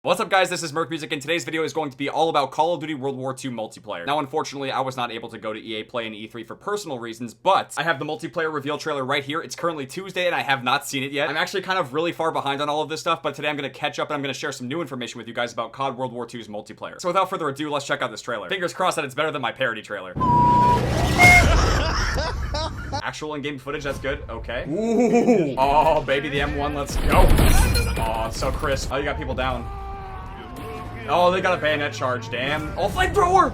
What's up guys, this is Merc Music and today's video is going to be all about Call of Duty WW2 Multiplayer. Now unfortunately I was not able to go to EA Play in E3 for personal reasons, but I have the multiplayer reveal trailer right here. It's currently Tuesday and I have not seen it yet. I'm actually kind of really far behind on all of this stuff, but today I'm going to catch up and I'm going to share some new information with you guys about COD WW2's multiplayer. So without further ado, let's check out this trailer. Fingers crossed that it's better than my parody trailer. Actual in-game footage, that's good. Okay. Ooh. Oh baby, the M1, let's go. Oh, it's so crisp. Oh, you got people down. Oh, they got a bayonet charge, damn. Oh, flamethrower!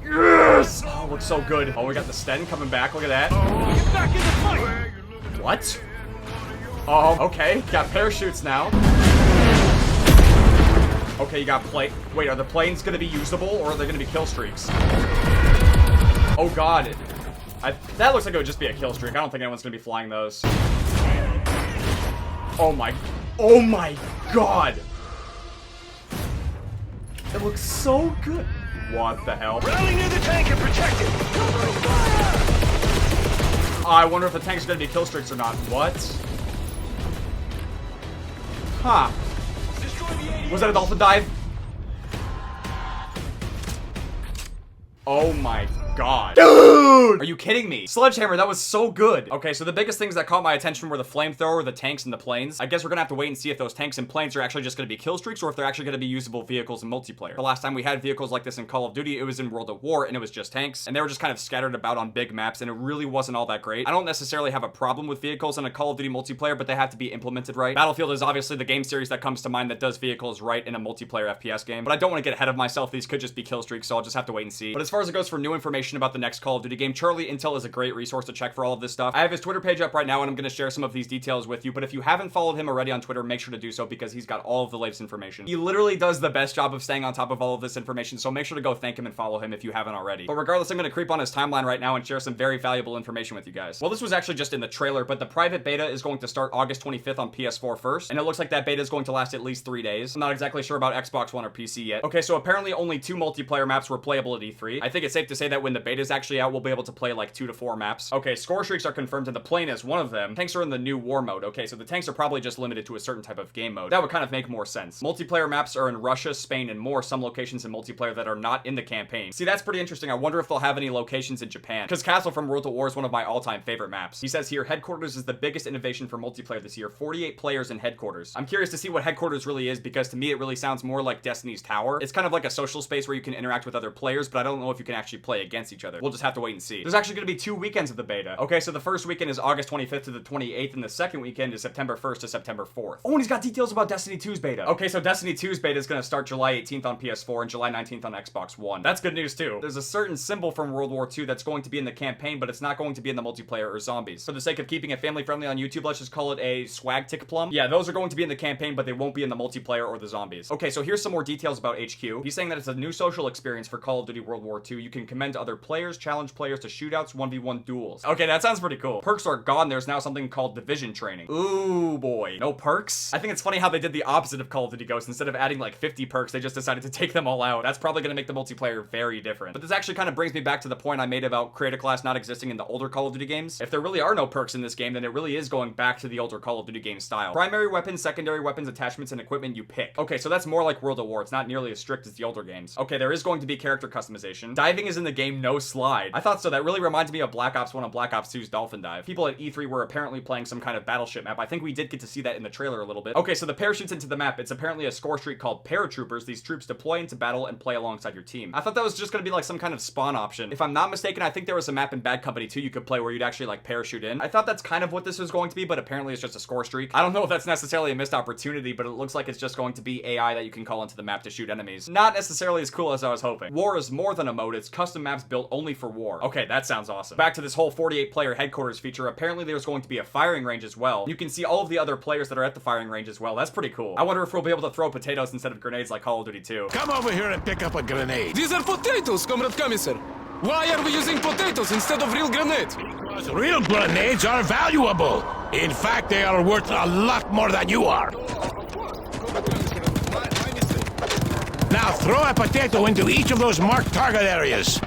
Yes! Oh, looks so good. Oh, we got the Sten coming back, look at that. Get back in the fight! What? Oh, okay. Got parachutes now. Okay, you got plane. Wait, are the planes gonna be usable, or are they gonna be kill streaks? Oh god. That looks like it would just be a kill streak. I don't think anyone's gonna be flying those. Oh my god! It looks so good. What the hell? Rally near the tank and protect it. I wonder if the tank's gonna be kill streaks or not. What? Huh. Was that a dolphin dive? Oh my god. Dude! Are you kidding me? Sledgehammer, that was so good. Okay, so the biggest things that caught my attention were the flamethrower, the tanks, and the planes. I guess we're gonna have to wait and see if those tanks and planes are actually just gonna be kill streaks or if they're actually gonna be usable vehicles in multiplayer. The last time we had vehicles like this in Call of Duty, it was in World at War, and it was just tanks, and they were just kind of scattered about on big maps, and it really wasn't all that great. I don't necessarily have a problem with vehicles in a Call of Duty multiplayer, but they have to be implemented right. Battlefield is obviously the game series that comes to mind that does vehicles right in a multiplayer FPS game, but I don't want to get ahead of myself. These could just be kill streaks, so I'll just have to wait and see. But as far as it goes for new information about the next Call of Duty game, Charlie Intel is a great resource to check for all of this stuff. I have his Twitter page up right now and I'm going to share some of these details with you, but if you haven't followed him already on Twitter, make sure to do so because he's got all of the latest information. He literally does the best job of staying on top of all of this information, so make sure to go thank him and follow him if you haven't already. But regardless, I'm going to creep on his timeline right now and share some very valuable information with you guys. Well, this was actually just in the trailer, but the private beta is going to start August 25th on PS4 first, and it looks like that beta is going to last at least 3 days. I'm not exactly sure about Xbox One or PC yet. Okay, so apparently only 2 multiplayer maps were playable at E3. I think it's safe to say that when the beta is actually out, we'll be able to play like 2 to 4 maps. Okay, score streaks are confirmed and the plane is one of them. Tanks are in the new war mode. Okay, so the tanks are probably just limited to a certain type of game mode. That would kind of make more sense. Multiplayer maps are in Russia, Spain, and more. Some locations in multiplayer that are not in the campaign. See, that's pretty interesting. I wonder if they'll have any locations in Japan. Because Castle from World at War is one of my all-time favorite maps. He says here, Headquarters is the biggest innovation for multiplayer this year. 48 players in Headquarters. I'm curious to see what Headquarters really is because to me it really sounds more like Destiny's Tower. It's kind of like a social space where you can interact with other players, but I don't know if you can actually play against each other. We'll just have to wait and see. There's actually going to be 2 weekends of the beta. Okay, so the first weekend is August 25th to the 28th, and the second weekend is September 1st to September 4th. Oh, and he's got details about Destiny 2's beta. Okay, so Destiny 2's beta is going to start July 18th on PS4 and July 19th on Xbox One. That's good news too. There's a certain symbol from World War II that's going to be in the campaign, but it's not going to be in the multiplayer or zombies. For the sake of keeping it family friendly on YouTube, let's just call it a swag tick plum. Yeah, those are going to be in the campaign, but they won't be in the multiplayer or the zombies. Okay, so here's some more details about HQ. He's saying that it's a new social experience for Call of Duty World War II. You can commend other players, challenge players to shootouts, 1v1 duels. Okay, that sounds pretty cool. Perks are gone. There's now something called division training. Ooh boy, no perks? I think it's funny how they did the opposite of Call of Duty Ghosts. Instead of adding like 50 perks, they just decided to take them all out. That's probably gonna make the multiplayer very different. But this actually kind of brings me back to the point I made about creator class not existing in the older Call of Duty games. If there really are no perks in this game, then it really is going back to the older Call of Duty game style. Primary weapons, secondary weapons, attachments, and equipment you pick. Okay, so that's more like World at War. It's not nearly as strict as the older games. Okay, there is going to be character customization. Diving is in the game, no slide. I thought so. That really reminds me of Black Ops 1 and Black Ops 2's Dolphin Dive. People at E3 were apparently playing some kind of battleship map. I think we did get to see that in the trailer a little bit. Okay, so the parachutes into the map. It's apparently a score streak called Paratroopers. These troops deploy into battle and play alongside your team. I thought that was just gonna be like some kind of spawn option. If I'm not mistaken, I think there was a map in Bad Company 2 you could play where you'd actually like parachute in. I thought that's kind of what this was going to be, but apparently it's just a score streak. I don't know if that's necessarily a missed opportunity, but it looks like it's just going to be AI that you can call into the map to shoot enemies. Not necessarily as cool as I was hoping. War is more than a mode. It's custom maps built only for war. Okay, that sounds awesome. Back to this whole 48 player headquarters feature. Apparently there's going to be a firing range as well. You can see all of the other players that are at the firing range as well. That's pretty cool. I wonder if we'll be able to throw potatoes instead of grenades like Call of Duty 2. Come over here and pick up a grenade. These are potatoes, Comrade Commissar. Why are we using potatoes instead of real grenades? Because real grenades are valuable. In fact, they are worth a lot more than you are. Now throw a potato into each of those marked target areas.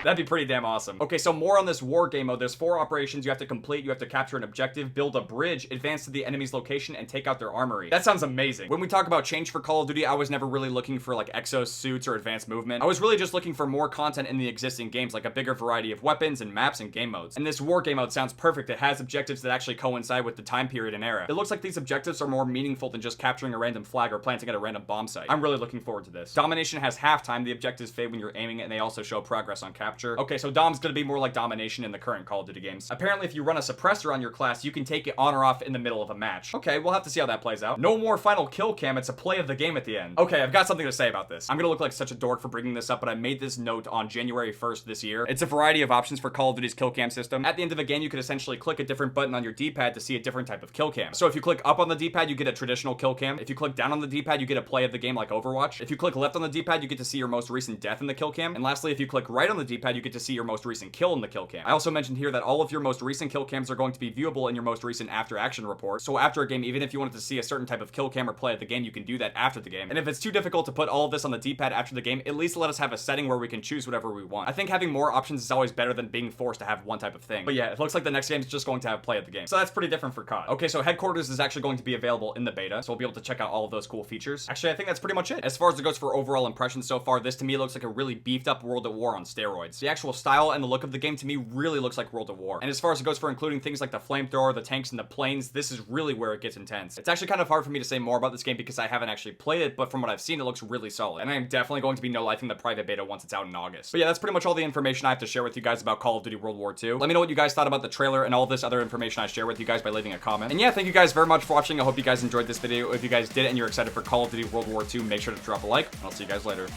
That'd be pretty damn awesome. Okay, so more on this war game mode. There's 4 operations you have to complete. You have to capture an objective, build a bridge, advance to the enemy's location, and take out their armory. That sounds amazing. When we talk about change for Call of Duty, I was never really looking for like exosuits or advanced movement. I was really just looking for more content in the existing games, like a bigger variety of weapons and maps and game modes. And this war game mode sounds perfect. It has objectives that actually coincide with the time period and era. It looks like these objectives are more meaningful than just capturing a random flag or planting at a random bomb site. I'm really looking forward to this. Domination has halftime. The objectives fade when you're aiming it, and they also show progress on capture. Okay, so Dom's gonna be more like domination in the current Call of Duty games. Apparently, if you run a suppressor on your class, you can take it on or off in the middle of a match. Okay, we'll have to see how that plays out. No more final kill cam. It's a play of the game at the end. Okay, I've got something to say about this. I'm gonna look like such a dork for bringing this up, but I made this note on January 1st this year. It's a variety of options for Call of Duty's kill cam system. At the end of a game, you could essentially click a different button on your D-pad to see a different type of kill cam. So if you click up on the D-pad, you get a traditional kill cam. If you click down on the D-pad, you get a play of the game like Overwatch. If you click left on the D-pad, you get to see your most recent death in the kill cam. And lastly, if you click right on the D-pad, you get to see your most recent kill in the kill cam. I also mentioned here that all of your most recent kill cams are going to be viewable in your most recent after action report. So after a game, even if you wanted to see a certain type of kill cam or play at the game, you can do that after the game. And if it's too difficult to put all of this on the D-pad after the game, at least let us have a setting where we can choose whatever we want. I think having more options is always better than being forced to have one type of thing. But yeah, it looks like the next game is just going to have play at the game. So that's pretty different for COD. Okay, so headquarters is actually going to be available in the beta, so we'll be able to check out all of those cool features. Actually, I think that's pretty much it. As far as it goes for overall impressions so far, this to me looks like a really beefed up World at War on steroids. The actual style and the look of the game to me really looks like World at War. And as far as it goes for including things like the flamethrower, the tanks, and the planes, this is really where it gets intense. It's actually kind of hard for me to say more about this game because I haven't actually played it, but from what I've seen, it looks really solid. And I am definitely going to be no-lifing the private beta once it's out in August. But yeah, that's pretty much all the information I have to share with you guys about Call of Duty World War II. Let me know what you guys thought about the trailer and all this other information I share with you guys by leaving a comment. And yeah, thank you guys very much for watching. I hope you guys enjoyed this video. If you guys did and you're excited for Call of Duty World War II, make sure to drop a like, and I'll see you guys later.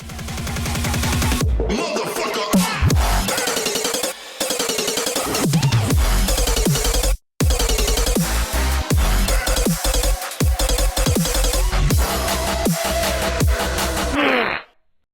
Motherfucker!